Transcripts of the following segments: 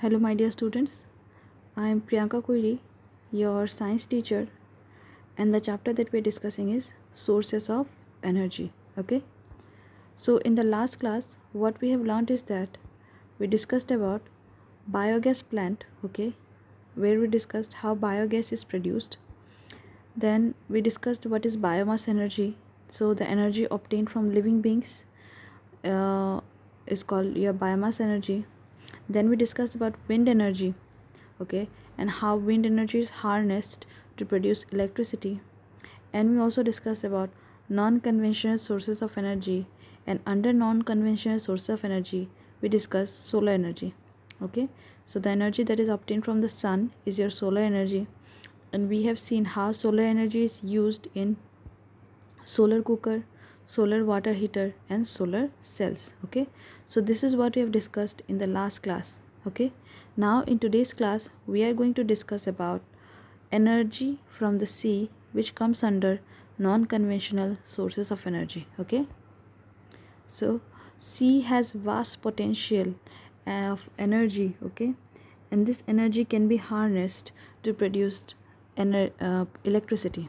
Hello, my dear students. I am Priyanka Koiri, your science teacher, and the chapter that we're discussing is sources of energy. Okay, so in the last class, what we have learned is that we discussed about biogas plant. Okay, where we discussed how biogas is produced. Then we discussed what is biomass energy. So the energy obtained from living beings uh, is called your biomass energy. Then we discussed about wind energy, okay, and how wind energy is harnessed to produce electricity. And we also discussed about non-conventional sources of energy, and under non-conventional sources of energy we discussed solar energy. Okay, so the energy that is obtained from the sun is your solar energy, and we have seen how solar energy is used in solar cooker, solar water heater, and solar cells. Okay, so this is what we have discussed in the last class. Okay, now in today's class we are going to discuss about energy from the sea, which comes under non-conventional sources of energy. Okay, so sea has vast potential of energy. Okay, and this energy can be harnessed to produce electricity.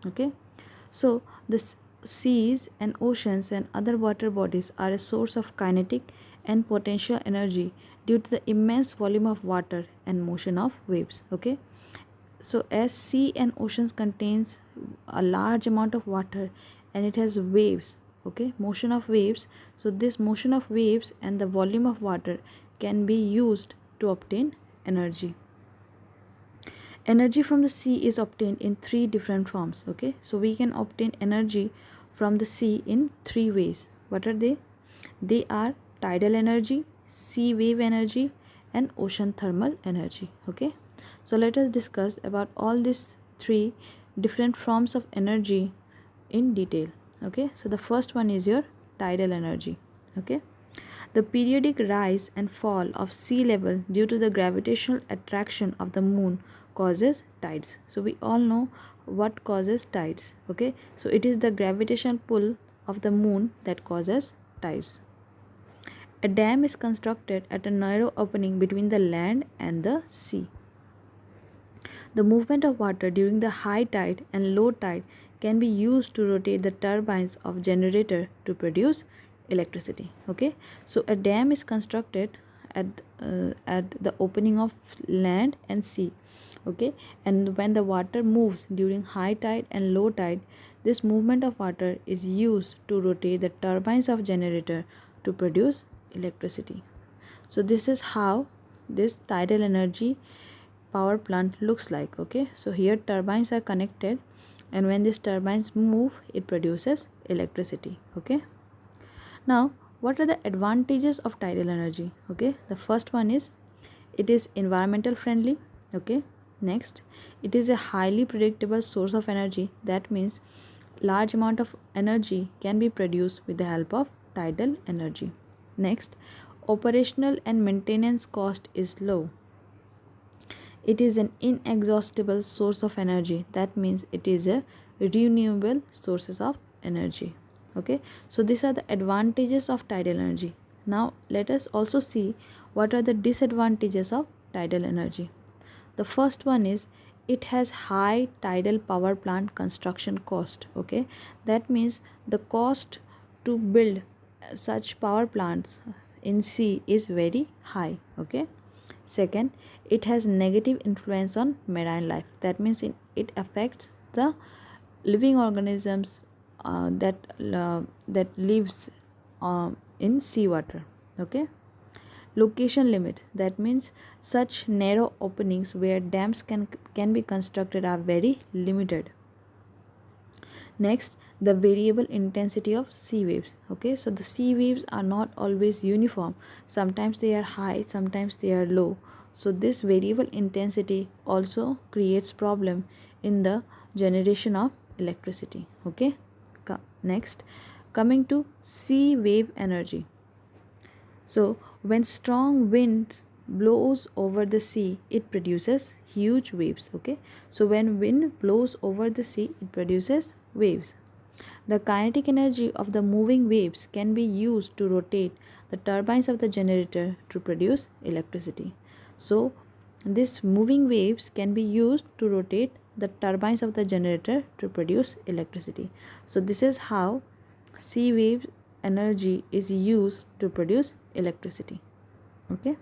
Okay, so the seas and oceans and other water bodies are a source of kinetic and potential energy due to the immense volume of water and motion of waves. Okay, so as sea and oceans contains a large amount of water and it has waves, okay, motion of waves, so this motion of waves and the volume of water can be used to obtain energy. Energy from the sea is obtained in three different forms. Okay, so we can obtain energy from the sea in three ways. What are they? They are tidal energy, sea wave energy, and ocean thermal energy. Okay, so let us discuss about all these three different forms of energy in detail. Okay, so the first one is your tidal energy. Okay, the periodic rise and fall of sea level due to the gravitational attraction of the moon causes tides. So we all know what causes tides. Okay, so it is the gravitational pull of the moon that causes tides. A dam is constructed at a narrow opening between the land and the sea. The movement of water during the high tide and low tide can be used to rotate the turbines of generator to produce electricity. Okay, so a dam is constructed at the opening of land and sea. Okay, and when the water moves during high tide and low tide, this movement of water is used to rotate the turbines of generator to produce electricity. So this is how this tidal energy power plant looks like. Okay, so here turbines are connected, and when these turbines move it produces electricity. Okay, now what are the advantages of tidal energy? Okay, the first one is it is environmental friendly. Okay, next, it is a highly predictable source of energy. That means large amount of energy can be produced with the help of tidal energy. Next, operational and maintenance cost is low. It is an inexhaustible source of energy. That means it is a renewable sources of energy. Okay, so these are the advantages of tidal energy. Now let us also see what are the disadvantages of tidal energy. The first one is it has high tidal power plant construction cost. Okay, that means the cost to build such power plants in sea is very high. Okay, second, it has negative influence on marine life. That means it affects the living organisms that lives in seawater. Okay, location limit, that means such narrow openings where dams can be constructed are very limited. Next, the variable intensity of sea waves. Okay, so the sea waves are not always uniform. Sometimes they are high, sometimes they are low. So this variable intensity also creates problem in the generation of electricity. Okay, next, coming to sea wave energy. So when strong winds blows over the sea, it produces huge waves. Okay, so when wind blows over the sea, it produces waves. The kinetic energy of the moving waves can be used to rotate the turbines of the generator to produce electricity. So these moving waves can be used to rotate the turbines of the generator to produce electricity. So this is how sea wave energy is used to produce electricity. Okay.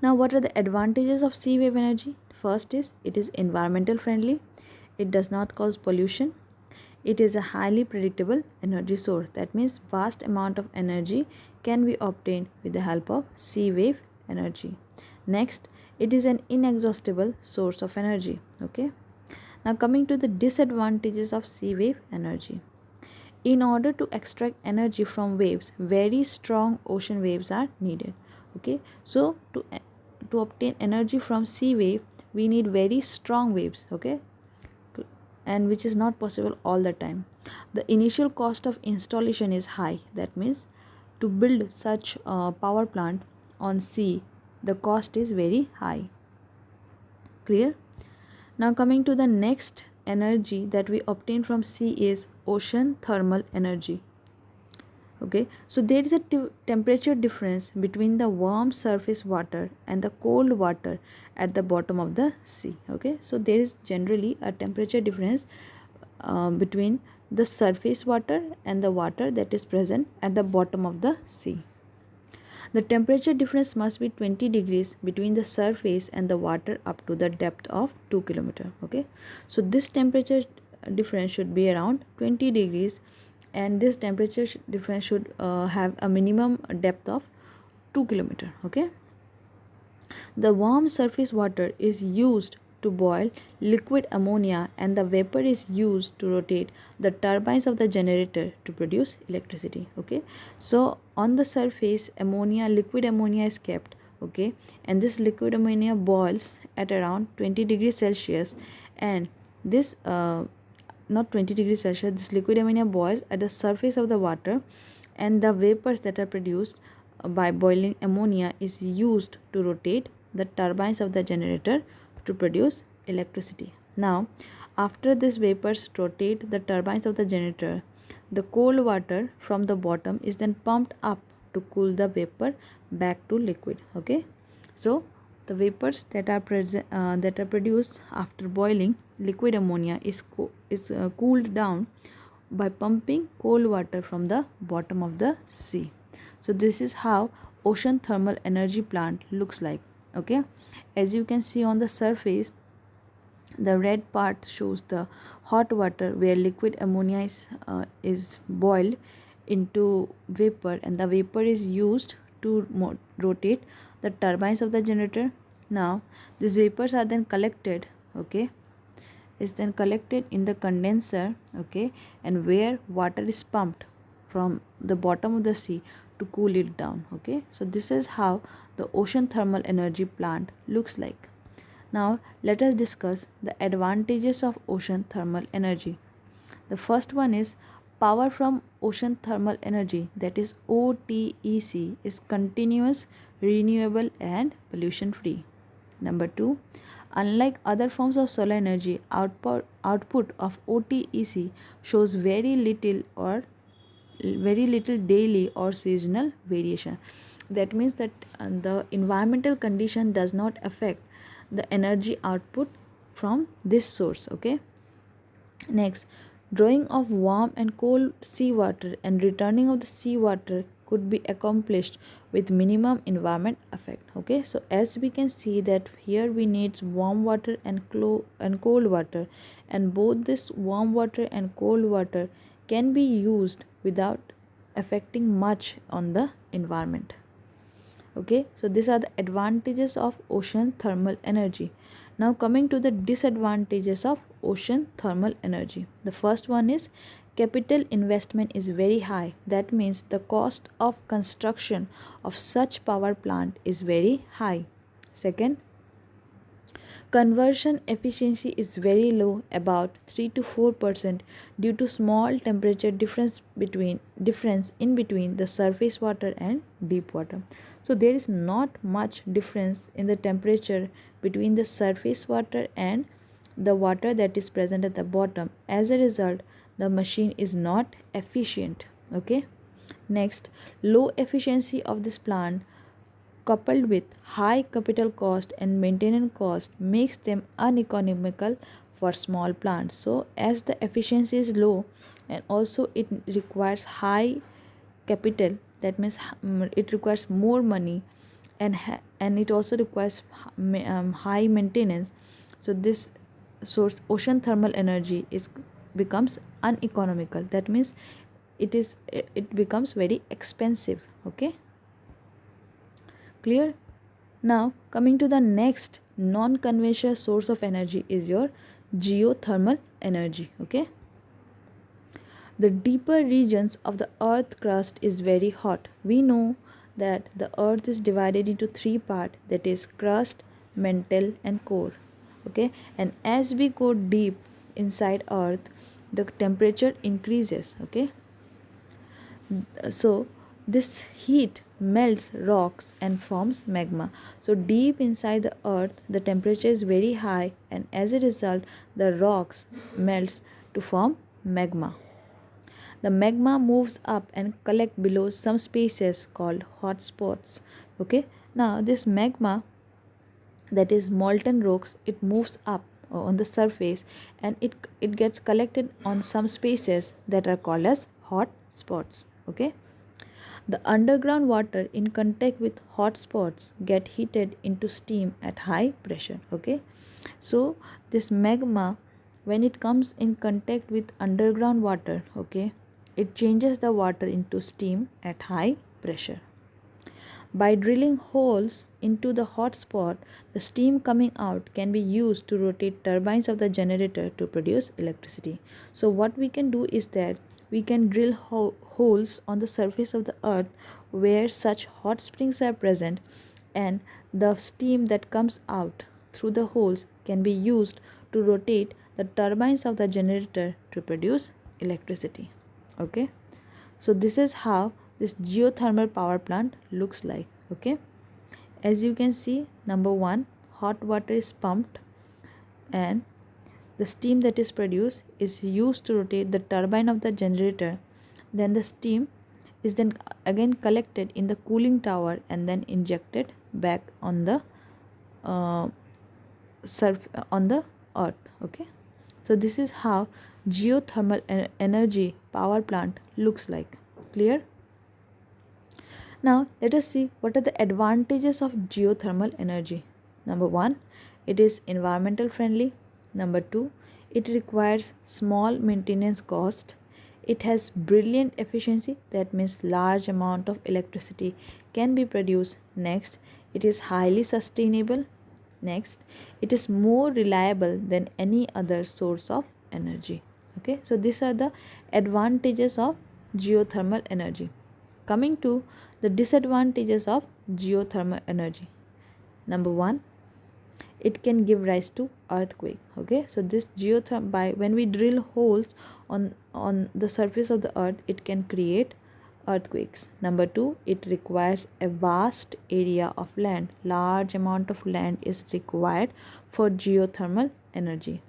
Now what are the advantages of sea wave energy? First is it is environmental friendly. It does not cause pollution. It is a highly predictable energy source. That means vast amount of energy can be obtained with the help of sea wave energy. Next, it is an inexhaustible source of energy. Okay. Now coming to the disadvantages of sea wave energy. In order to extract energy from waves, very strong ocean waves are needed. Okay. So to obtain energy from sea wave, we need very strong waves. Okay, and which is not possible all the time. The initial cost of installation is high. That means to build such a power plant on sea, the cost is very high. Clear? Now coming to the next energy that we obtain from sea is ocean thermal energy. Okay, so there is a temperature difference between the warm surface water and the cold water at the bottom of the sea. Okay, so there is generally a temperature difference between the surface water and the water that is present at the bottom of the sea. The temperature difference must be 20 degrees between the surface and the water up to the depth of 2 kilometer. Okay, so this temperature difference should be around 20 degrees, and this temperature difference should have a minimum depth of 2 kilometer. Okay, the warm surface water is used to boil liquid ammonia, and the vapor is used to rotate the turbines of the generator to produce electricity. Okay, so on the surface, liquid ammonia is kept. Okay, and this liquid ammonia boils at around 20 degrees Celsius, and this not 20 degrees Celsius, this liquid ammonia boils at the surface of the water, and the vapors that are produced by boiling ammonia is used to rotate the turbines of the generator to produce electricity. Now, after these vapors rotate the turbines of the generator, the cold water from the bottom is then pumped up to cool the vapor back to liquid. Okay, so the vapors that are produced after boiling liquid ammonia is cooled down by pumping cold water from the bottom of the sea. So this is how ocean thermal energy plant looks like. Okay, as you can see on the surface, the red part shows the hot water where liquid ammonia is boiled into vapor, and the vapor is used to rotate the turbines of the generator. Now these vapors are then collected. Okay, is then collected in the condenser. Okay, and where water is pumped from the bottom of the sea to cool it down. Okay, so this is how the ocean thermal energy plant looks like. Now let us discuss the advantages of ocean thermal energy. The first one is power from ocean thermal energy, that is OTEC, is continuous, renewable and pollution free. Number 2, unlike other forms of solar energy, output of OTEC shows very little daily or seasonal variation. That means that the environmental condition does not affect the energy output from this source. Okay, next, drawing of warm and cold seawater and returning of the seawater could be accomplished with minimum environment effect. Okay, so as we can see that here we need warm water and cold water, and both this warm water and cold water can be used without affecting much on the environment. Okay, so these are the advantages of ocean thermal energy. Now coming to the disadvantages of ocean thermal energy. The first one is capital investment is very high. That means the cost of construction of such power plant is very high. Second, conversion efficiency is very low, about 3 to 4%, due to small temperature difference in between the surface water and deep water. So there is not much difference in the temperature between the surface water and the water that is present at the bottom. As a result, the machine is not efficient. Okay, next, low efficiency of this plant coupled with high capital cost and maintenance cost makes them uneconomical for small plants. So as the efficiency is low and also it requires high capital, that means it requires more money, and it also requires high maintenance. So this source ocean thermal energy is becomes uneconomical, that means it becomes very expensive. Okay, clear? Now coming to the next non-conventional source of energy is your geothermal energy. Okay, the deeper regions of the earth crust is very hot. We know that the earth is divided into three parts, that is crust, mantle and core. Okay, and as we go deep inside earth, the temperature increases. Okay, so this heat melts rocks and forms magma. So deep inside the earth the temperature is very high, and as a result the rocks melts to form magma. The magma moves up and collect below some spaces called hot spots. Okay, now this magma, that is molten rocks, it moves up on the surface, and it gets collected on some spaces that are called as hot spots. Okay, the underground water in contact with hot spots get heated into steam at high pressure. Okay, so this magma, when it comes in contact with underground water, okay, it changes the water into steam at high pressure. By drilling holes into the hot spot, the steam coming out can be used to rotate turbines of the generator to produce electricity. So what we can do is that we can drill holes on the surface of the earth where such hot springs are present, and the steam that comes out through the holes can be used to rotate the turbines of the generator to produce electricity. Okay, so this is how this geothermal power plant looks like. Okay, as you can see, number one, hot water is pumped and the steam that is produced is used to rotate the turbine of the generator. Then the steam is then again collected in the cooling tower and then injected back on the uh, on the earth. Okay, so this is how geothermal energy power plant looks like. Clear? Now let us see what are the advantages of geothermal energy. Number one, it is environmental friendly. Number two, it requires small maintenance cost. It has brilliant efficiency, that means large amount of electricity can be produced. Next, it is highly sustainable. Next, it is more reliable than any other source of energy. Okay, so these are the advantages of geothermal energy. Coming to the disadvantages of geothermal energy. Number one, it can give rise to earthquake. Okay, so this by when we drill holes on the surface of the earth, it can create earthquakes. Number two, it requires a vast area of land. Large amount of land is required for geothermal energy.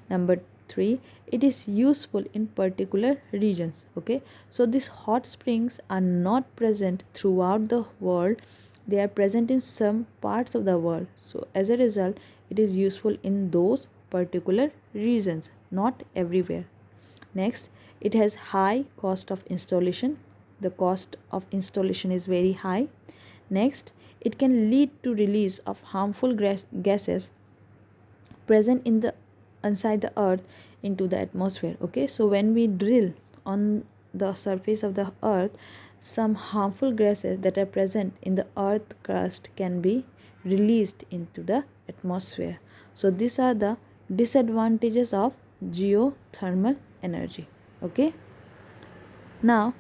Number three, it is useful in particular regions. Okay, so these hot springs are not present throughout the world, they are present in some parts of the world. So as a result, it is useful in those particular regions, not everywhere. Next, it has high cost of installation. The cost of installation is very high. Next, it can lead to release of harmful gases present in the inside the earth into the atmosphere. Okay, so when we drill on the surface of the earth, some harmful gases that are present in the earth crust can be released into the atmosphere. So these are the disadvantages of geothermal energy. Okay, now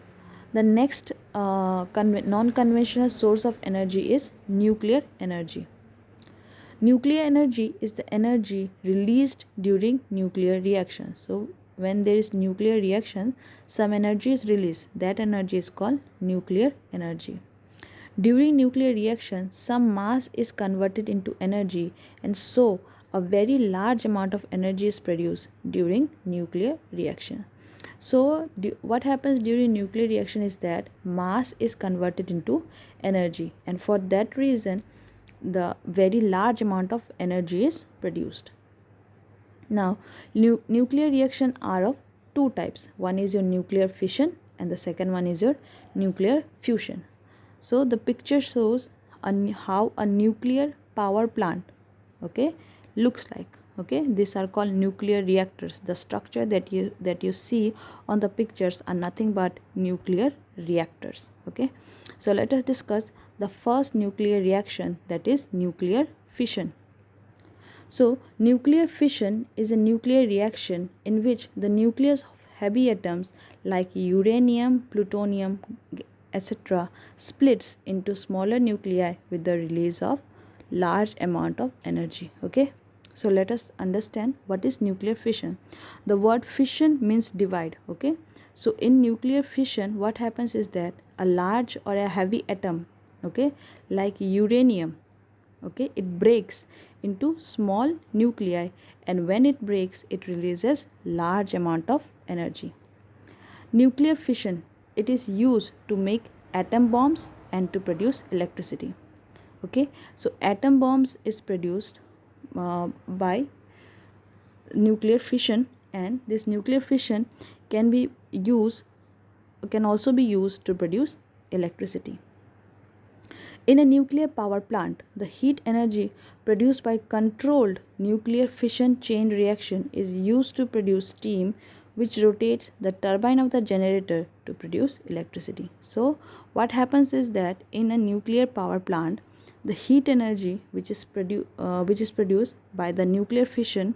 the next non-conventional source of energy is nuclear energy. Nuclear energy is the energy released during nuclear reaction. So when there is nuclear reaction, some energy is released. That energy is called nuclear energy. During nuclear reaction, some mass is converted into energy, and so a very large amount of energy is produced during nuclear reaction. So what happens during nuclear reaction is that mass is converted into energy, and for that reason the very large amount of energy is produced. Now, nuclear reaction are of two types. One is your nuclear fission and the second one is your nuclear fusion. So the picture shows how a nuclear power plant, okay, looks like. Okay, these are called nuclear reactors. The structure that you see on the pictures are nothing but nuclear reactors. Okay, so let us discuss the first nuclear reaction, that is nuclear fission. So, nuclear fission is a nuclear reaction in which the nucleus of heavy atoms like uranium, plutonium, etc. splits into smaller nuclei with the release of large amount of energy. Okay. So let us understand what is nuclear fission. The word fission means divide. Okay. So in nuclear fission, what happens is that a large or a heavy atom, okay, like uranium, okay, it breaks into small nuclei, and when it breaks it releases large amount of energy. Nuclear fission, it is used to make atom bombs and to produce electricity. Okay, so atom bombs is produced by nuclear fission, and this nuclear fission can also be used to produce electricity. In a nuclear power plant, the heat energy produced by controlled nuclear fission chain reaction is used to produce steam, which rotates the turbine of the generator to produce electricity. So, what happens is that in a nuclear power plant, the heat energy which is produced by the nuclear fission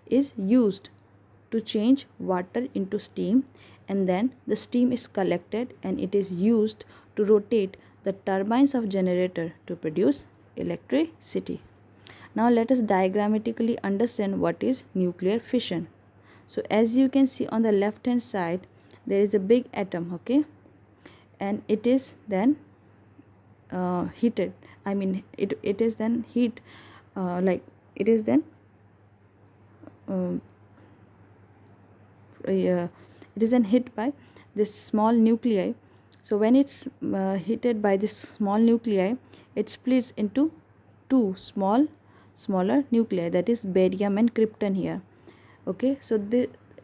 is used to change water into steam, and then the steam is collected and it is used to rotate the turbines of generator to produce electricity. Now let us diagrammatically understand what is nuclear fission. So as you can see on the left hand side, there is a big atom, okay, and it is then heated. I mean it is then heat like it is then uh, it is then hit by this small nuclei. So when it's heated by this small nuclei, it splits into two smaller nuclei, that is barium and krypton here. Okay, so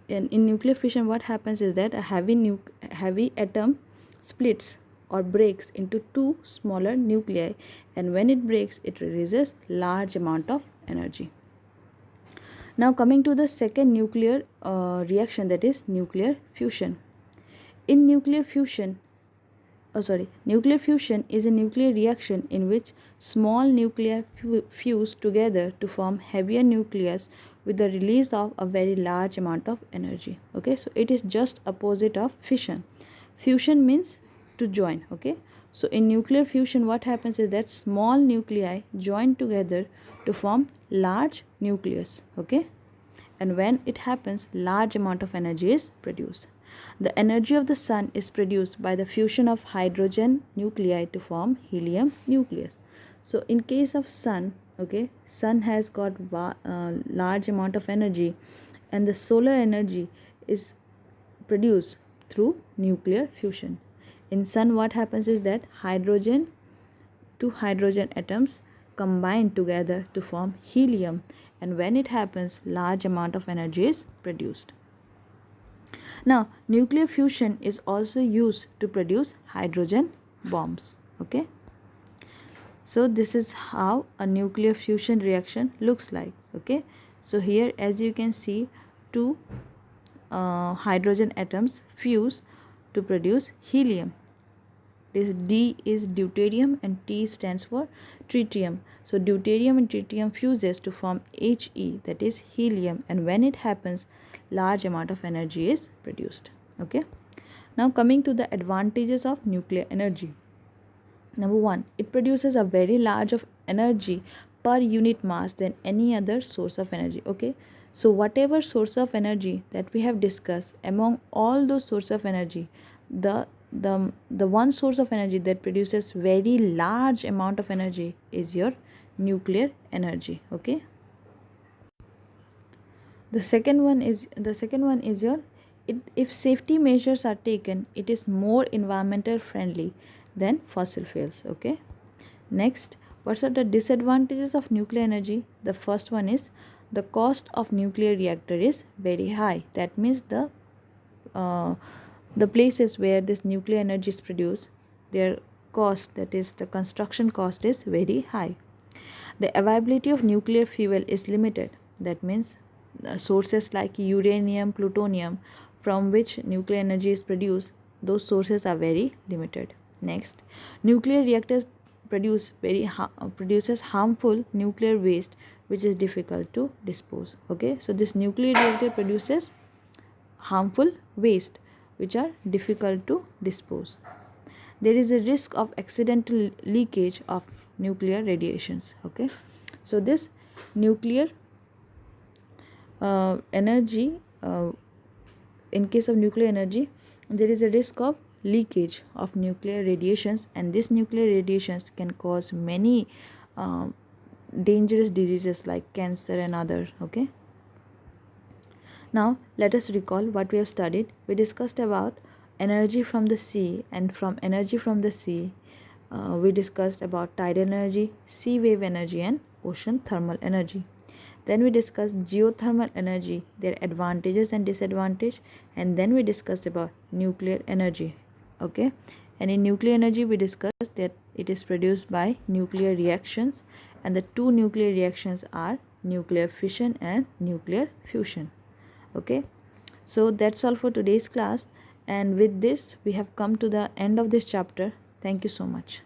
in nuclear fission what happens is that a heavy atom splits or breaks into two smaller nuclei, and when it breaks it releases large amount of energy. Now coming to the second nuclear reaction, that is nuclear fusion. In nuclear fusion, nuclear fusion is a nuclear reaction in which small nuclei fuse together to form heavier nucleus with the release of a very large amount of energy. Okay, so it is just opposite of fission. Fusion means to join. Okay, so in nuclear fusion what happens is that small nuclei join together to form large nucleus. Okay, and when it happens large amount of energy is produced. The energy of the sun is produced by the fusion of hydrogen nuclei to form helium nucleus. So in case of sun, okay, sun has got large amount of energy, and the solar energy is produced through nuclear fusion. In sun what happens is that two hydrogen atoms combine together to form helium, and when it happens large amount of energy is produced. Now nuclear fusion is also used to produce hydrogen bombs. Okay, so this is how a nuclear fusion reaction looks like. Okay, so here as you can see, two hydrogen atoms fuse to produce helium. This D is deuterium and T stands for tritium. So deuterium and tritium fuses to form He, that is helium, and when it happens large amount of energy is produced. Okay, now coming to the advantages of nuclear energy. Number one, it produces a very large of energy per unit mass than any other source of energy. Okay, so whatever source of energy that we have discussed, among all those sources of energy, the one source of energy that produces very large amount of energy is your nuclear energy. Okay, the second one is your if safety measures are taken, it is more environmental friendly than fossil fuels. Okay. Next, what are the disadvantages of nuclear energy? The first one is the cost of nuclear reactor is very high. That means uh, the places where this nuclear energy is produced, their cost, that is the construction cost, is very high. The availability of nuclear fuel is limited. That means sources like uranium, plutonium, from which nuclear energy is produced, those sources are very limited. Next, nuclear reactors produces harmful nuclear waste which is difficult to dispose. Okay, so this nuclear reactor produces harmful waste which are difficult to dispose. There is a risk of accidental leakage of nuclear radiations. Okay, so this nuclear energy, in case of nuclear energy, there is a risk of leakage of nuclear radiations, and this nuclear radiations can cause many uh, dangerous diseases like cancer and others. Okay, now let us recall what we have studied. We discussed about energy from the sea, and from energy from the sea we discussed about tidal energy, sea wave energy, and ocean thermal energy. Then we discussed geothermal energy, their advantages and disadvantage, and then we discussed about nuclear energy. Okay, and in nuclear energy we discussed that it is produced by nuclear reactions, and the two nuclear reactions are nuclear fission and nuclear fusion. Okay, so that's all for today's class, and with this we have come to the end of this chapter. Thank you so much.